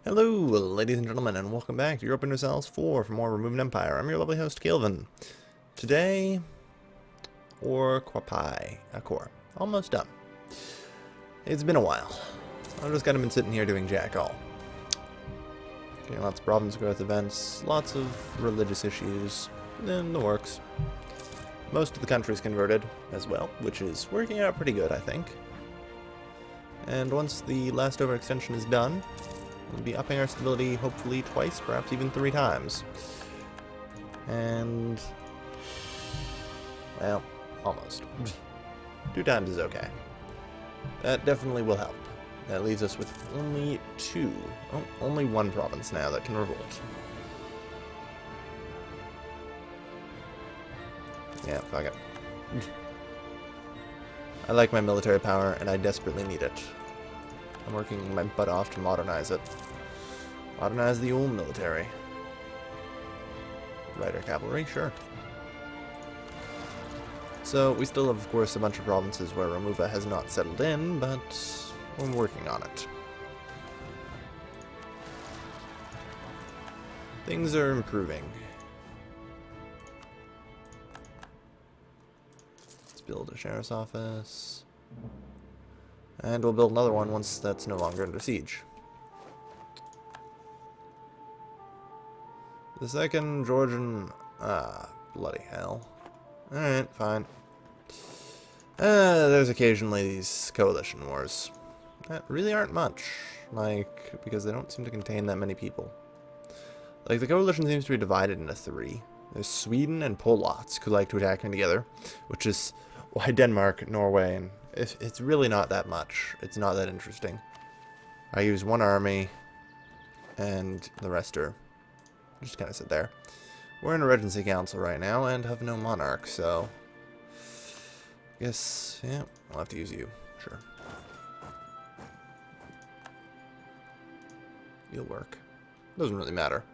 Hello, ladies and gentlemen, and welcome back to Europe Universalis 4 for more Romuvan Empire. I'm your lovely host, Kelvin. Today, Quapai, Akor. Almost done. It's been a while. I've just kind of been sitting here doing jack all. Getting lots of province growth events, lots of religious issues, in the works. Most of the country's converted as well, which is working out pretty good, I think. And once the last overextension is done, we'll be upping our stability hopefully twice, perhaps even 3 times. And, well, almost. 2 times is okay. That definitely will help. That leaves us with only 1 province now that can revolt. Yeah, fuck it. I like my military power, and I desperately need it. I'm working my butt off to modernize it. Modernize the old military. Rider cavalry, sure. So, we still have, of course, a bunch of provinces where Romuvan has not settled in, but we're working on it. Things are improving. Let's build a sheriff's office. And we'll build another one once that's no longer under siege. The second Georgian... bloody hell. Alright, fine. There's occasionally these coalition wars. That really aren't much. Like, because they don't seem to contain that many people. Like, the coalition seems to be divided into 3. There's Sweden and Polotsk who like to attack together, which is why Denmark, Norway, and... It's really not that much. It's not that interesting. I use 1 army, and the rest are just kind of sit there. We're in a regency council right now, and have no monarch, so... I guess, yeah, I'll have to use you. Sure. You'll work. Doesn't really matter.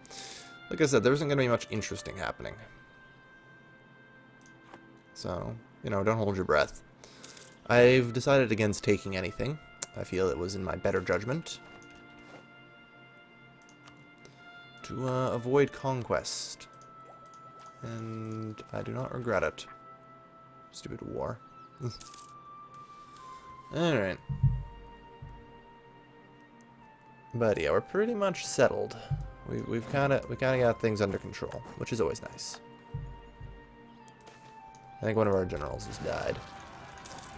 Like I said, there isn't going to be much interesting happening. So, you know, don't hold your breath. I've decided against taking anything. I feel it was in my better judgment to avoid conquest. And I do not regret it. Stupid war. Alright. But yeah, we're pretty much settled. We kind of got things under control, which is always nice. I think one of our generals has died.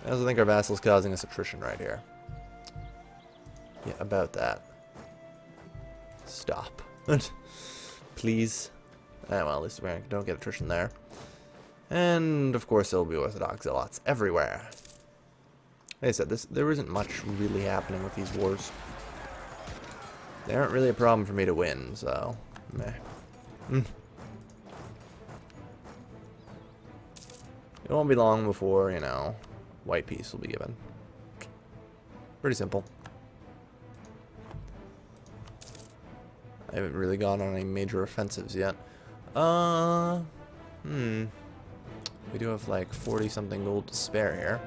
I also think our vassal's causing us attrition right here. Yeah, about that. Stop. Please. Well, at least we don't get attrition there. And, of course, there'll be Orthodox zealots everywhere. Like I said, there isn't much really happening with these wars. They aren't really a problem for me to win, so... meh. It won't be long before, you know... white peace will be given. Pretty simple. I haven't really gone on any major offensives yet. We do have like 40-something gold to spare here.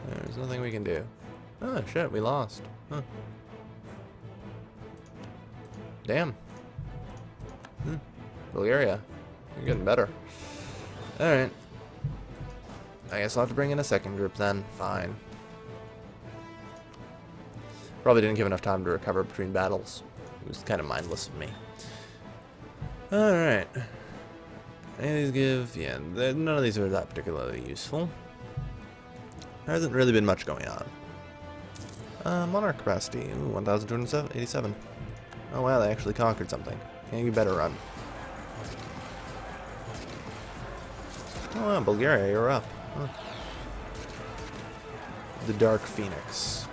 There's nothing we can do. Oh shit, we lost. Huh. Damn. Bulgaria, you're getting better. Alright. I guess I'll have to bring in a second group then. Fine. Probably didn't give enough time to recover between battles. It was kind of mindless of me. Alright. Any of these give... yeah, none of these are that particularly useful. There hasn't really been much going on. Monarch capacity. Ooh, 1,287. Oh wow, they actually conquered something. Yeah, you better run. Oh wow, Bulgaria, you're up. Huh. The Dark Phoenix.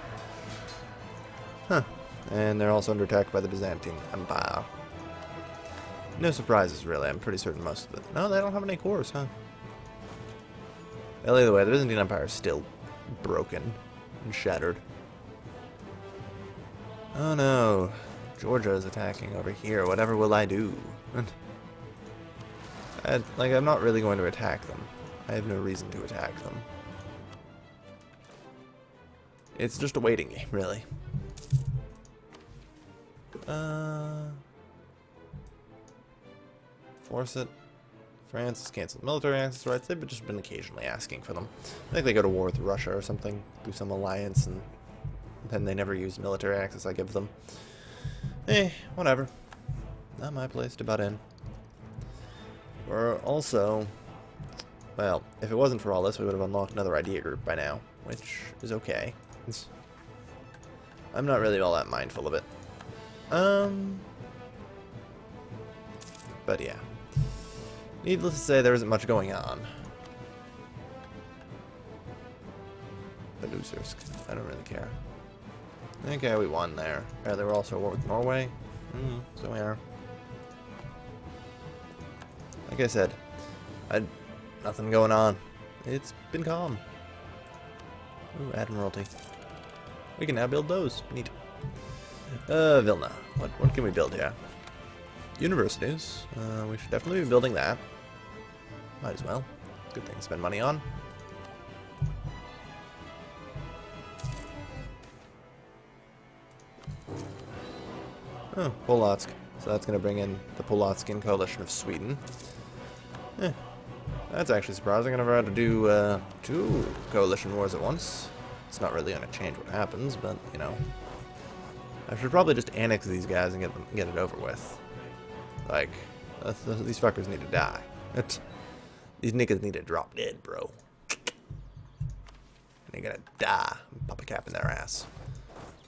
Huh. And they're also under attack by the Byzantine Empire. No surprises, really. I'm pretty certain most of it. No, they don't have any cores, huh? Well, either way, the Byzantine Empire is still broken and shattered. Oh no. Georgia is attacking over here. Whatever will I do? I'm not really going to attack them. I have no reason to attack them. It's just a waiting game, really. Force it. France has canceled military access rights. They've just been occasionally asking for them. I think they go to war with Russia or something, do some alliance, and then they never use military access I give them. Whatever. Not my place to butt in. We're also... Well, if it wasn't for all this, we would have unlocked another idea group by now, which is okay. I'm not really all that mindful of it. But yeah. Needless to say, there isn't much going on. Producers, I don't really care. Okay, we won there. Yeah, they were also at war with Norway. So we are. Like I said, nothing going on. It's been calm. Ooh, Admiralty. We can now build those. Neat. Vilna. What can we build here? Universities. We should definitely be building that. Might as well. Good thing to spend money on. Oh, Polotsk. So that's going to bring in the Polotskian coalition of Sweden. That's actually surprising. I never had to do 2 coalition wars at once. It's not really going to change what happens, but, you know. I should probably just annex these guys and get it over with. Like, these fuckers need to die. These niggas need to drop dead, bro. They gotta die. Pop a cap in their ass.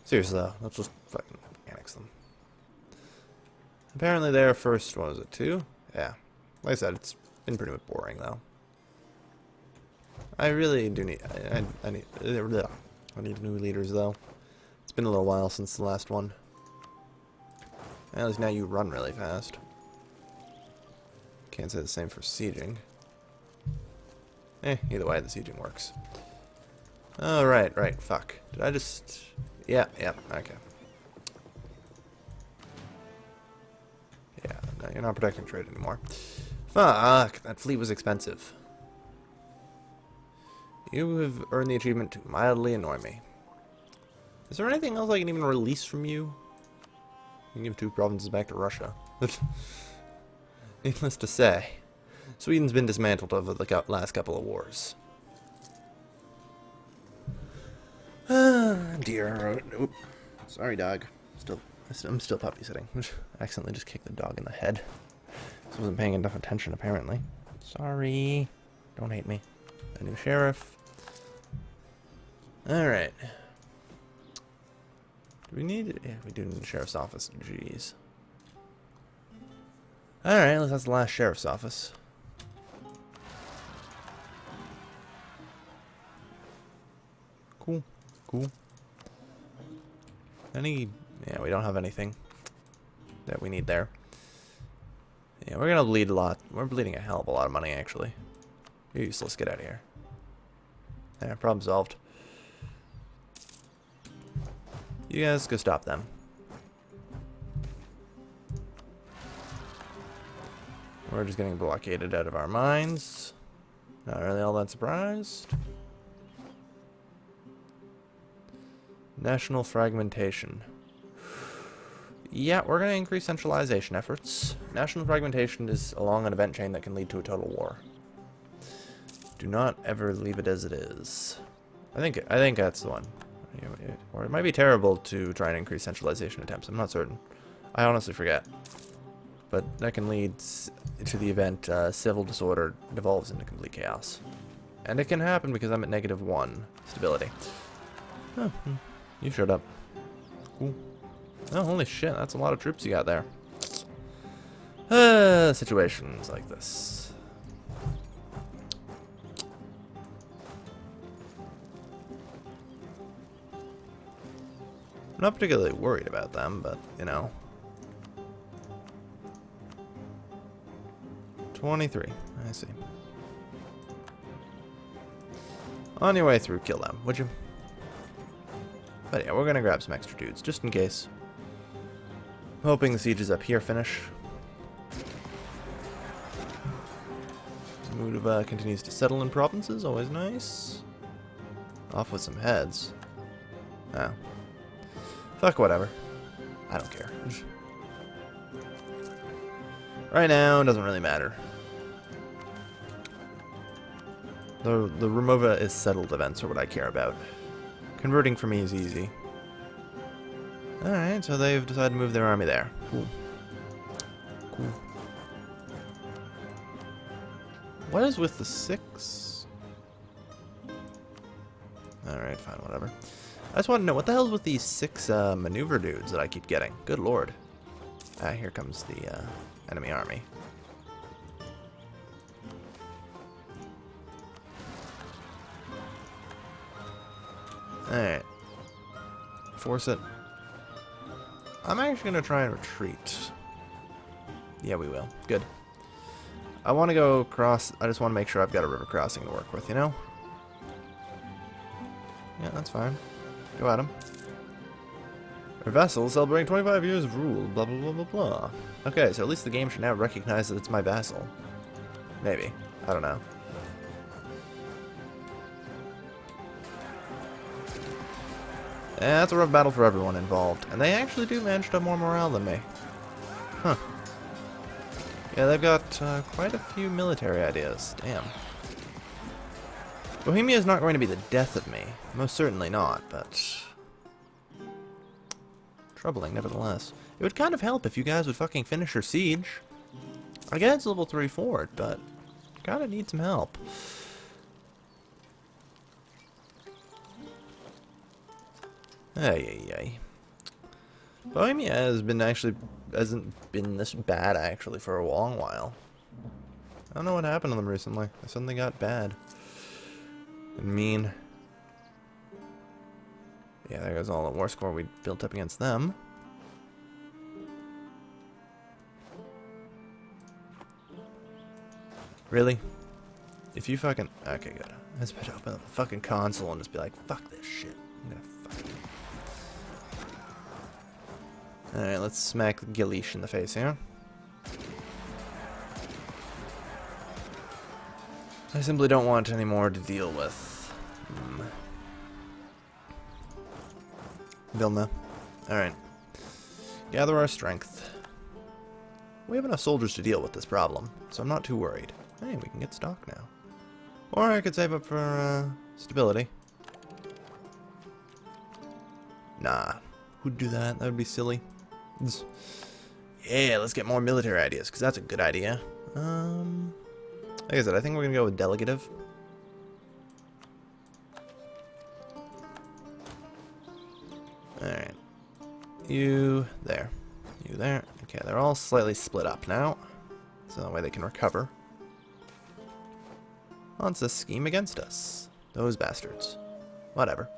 Seriously though, let's just fucking annex them. Apparently their first, what was it, 2? Yeah. Like I said, it's been pretty much boring though. I really do need, I need new leaders though. It's been a little while since the last one. At least now you run really fast. Can't say the same for sieging. Either way, the sieging works. Oh, right, fuck. Did I just... Yeah, okay. Yeah, no, you're not protecting trade anymore. Fuck, that fleet was expensive. You have earned the achievement to mildly annoy me. Is there anything else I can even release from you? You can give 2 provinces back to Russia. Needless to say, Sweden's been dismantled over the last couple of wars. Dear. Nope. Sorry, dog. I'm still puppy sitting. I accidentally just kicked the dog in the head. Just wasn't paying enough attention, apparently. Sorry. Don't hate me. A new sheriff. Alright. Do we need... Yeah, we do need a sheriff's office. Jeez. Alright, that's the last sheriff's office. Cool. Yeah, we don't have anything that we need there. Yeah, we're gonna bleed a lot. We're bleeding a hell of a lot of money, actually. You're useless. Get out of here. Yeah, problem solved. You guys go stop them. We're just getting blockaded out of our minds. Not really all that surprised. National fragmentation. Yeah, we're going to increase centralization efforts. National fragmentation is along an event chain that can lead to a total war. Do not ever leave it as it is. I think that's the one. Or it might be terrible to try and increase centralization attempts. I'm not certain. I honestly forget. But that can lead to the event civil disorder devolves into complete chaos. And it can happen because I'm at -1 stability. Oh, you showed up. Cool. Oh, holy shit, that's a lot of troops you got there. Situations like this. I'm not particularly worried about them, but, you know. 23, I see. On your way through, kill them, would you? But yeah, we're gonna grab some extra dudes, just in case. Hoping the sieges up here finish. Moldova continues to settle in provinces, always nice. Off with some heads. Oh. Fuck whatever. I don't care. Right now, it doesn't really matter. The Romuvan is settled events are what I care about. Converting for me is easy. Alright, so they've decided to move their army there. Cool. Cool. What is with the 6? Alright, fine, whatever. I just want to know, what the hell is with these 6 maneuver dudes that I keep getting? Good lord. Ah, here comes the enemy army. Alright. Force it. I'm actually going to try and retreat. Yeah, we will. Good. I want to go across. I just want to make sure I've got a river crossing to work with, you know? Yeah, that's fine. Go at him. Our vassal celebrating 25 years of rule, blah, blah, blah, blah, blah. Okay, so at least the game should now recognize that it's my vassal. Maybe. I don't know. Yeah, that's a rough battle for everyone involved. And they actually do manage to have more morale than me. Huh. Yeah, they've got quite a few military ideas. Damn. Bohemia is not going to be the death of me. Most certainly not, but... troubling, nevertheless. It would kind of help if you guys would fucking finish your siege. I get it's level 3 fort, but... kind of need some help. Ay. Bohemia hasn't been this bad actually for a long while. I don't know what happened to them recently. They suddenly got bad. And mean. Yeah, there goes all the war score we built up against them. Really? If you fucking... okay, good. I just better open up the fucking console and just be like, fuck this shit. I'm gonna fuck it. Alright, let's smack Gilish in the face here. I simply don't want any more to deal with. Vilna. Alright. Gather our strength. We have enough soldiers to deal with this problem, so I'm not too worried. Hey, we can get stock now. Or I could save up for stability. Nah. Who'd do that? That would be silly. Yeah, let's get more military ideas, because that's a good idea. Like I said, I think we're going to go with delegative. Alright. You there. You there. Okay, they're all slightly split up now. So that way they can recover. Wants a scheme against us. Those bastards. Whatever.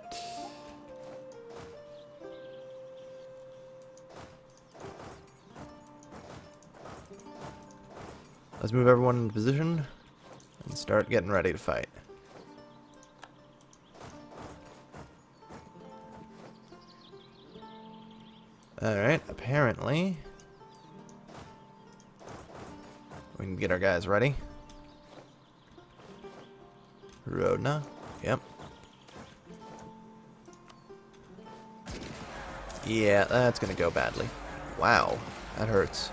Let's move everyone into position and start getting ready to fight. Alright, apparently we can get our guys ready. Rodna, yep. Yeah, that's gonna go badly. Wow, that hurts.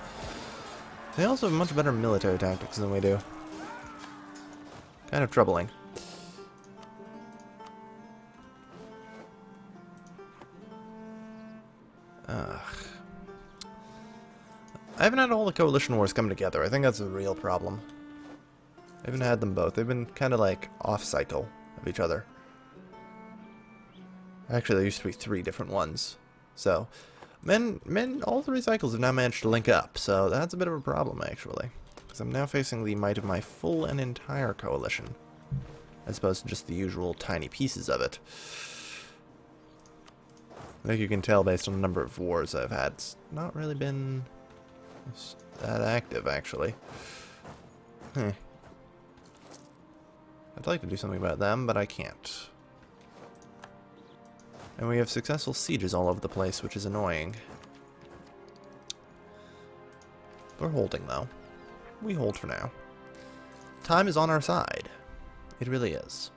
They also have much better military tactics than we do. Kind of troubling. Ugh. I haven't had all the coalition wars come together. I think that's a real problem. I haven't had them both. They've been kind of like off-cycle of each other. Actually, there used to be 3 different ones. So... all 3 cycles have now managed to link up, so that's a bit of a problem, actually. Because I'm now facing the might of my full and entire coalition, as opposed to just the usual tiny pieces of it. I think you can tell based on the number of wars I've had, it's not really been that active, actually. I'd like to do something about them, but I can't. And we have successful sieges all over the place, which is annoying. We're holding, though. We hold for now. Time is on our side. It really is.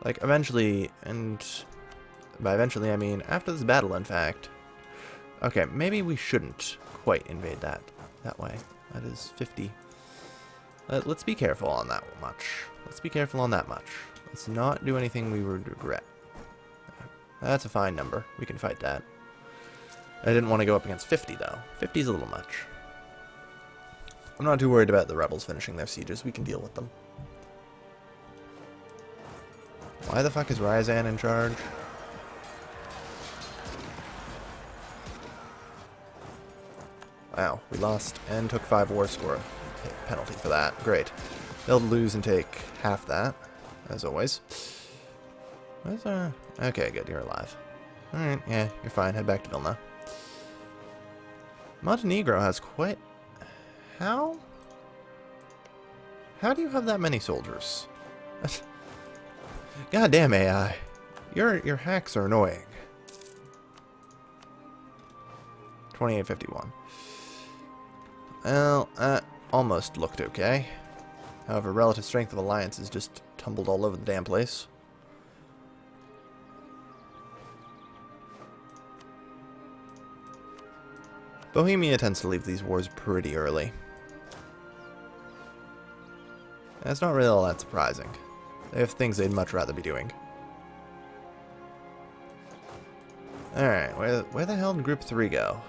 Like, eventually, and by eventually I mean after this battle, in fact. Okay, maybe we shouldn't quite invade that way. That is 50. Let's be careful on that much. Let's be careful on that much. Let's not do anything we would regret. That's a fine number. We can fight that. I didn't want to go up against 50, though. 50 is a little much. I'm not too worried about the rebels finishing their sieges. We can deal with them. Why the fuck is Ryazan in charge? Wow, we lost and took 5 war score penalty for that. Great. They'll lose and take half that, as always. Where's our... Okay, good, you're alive. Alright, yeah, you're fine. Head back to Vilna. Montenegro has quite... How? How do you have that many soldiers? Goddamn AI. Your hacks are annoying. 2851. Well, almost looked okay. However, relative strength of alliances just tumbled all over the damn place. Bohemia tends to leave these wars pretty early. That's not really all that surprising. They have things they'd much rather be doing. Alright, where the hell did Group 3 go?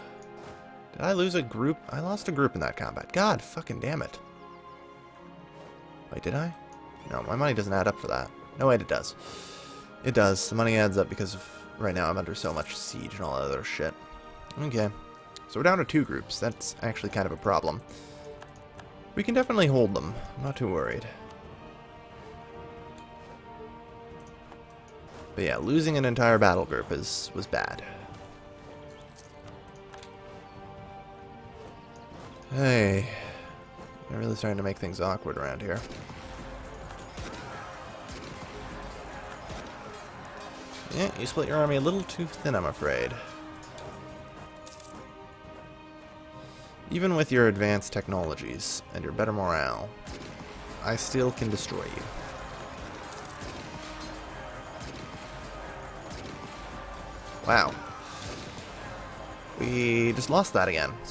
Did I lose a group? I lost a group in that combat. God fucking damn it. Wait, did I? No, my money doesn't add up for that. No, wait, it does. It does. The money adds up because of right now I'm under so much siege and all that other shit. Okay. So we're down to 2 groups. That's actually kind of a problem. We can definitely hold them. I'm not too worried. But yeah, losing an entire battle group was bad. Hey, they're really starting to make things awkward around here. Yeah, you split your army a little too thin, I'm afraid. Even with your advanced technologies and your better morale, I still can destroy you. Wow. We just lost that again. So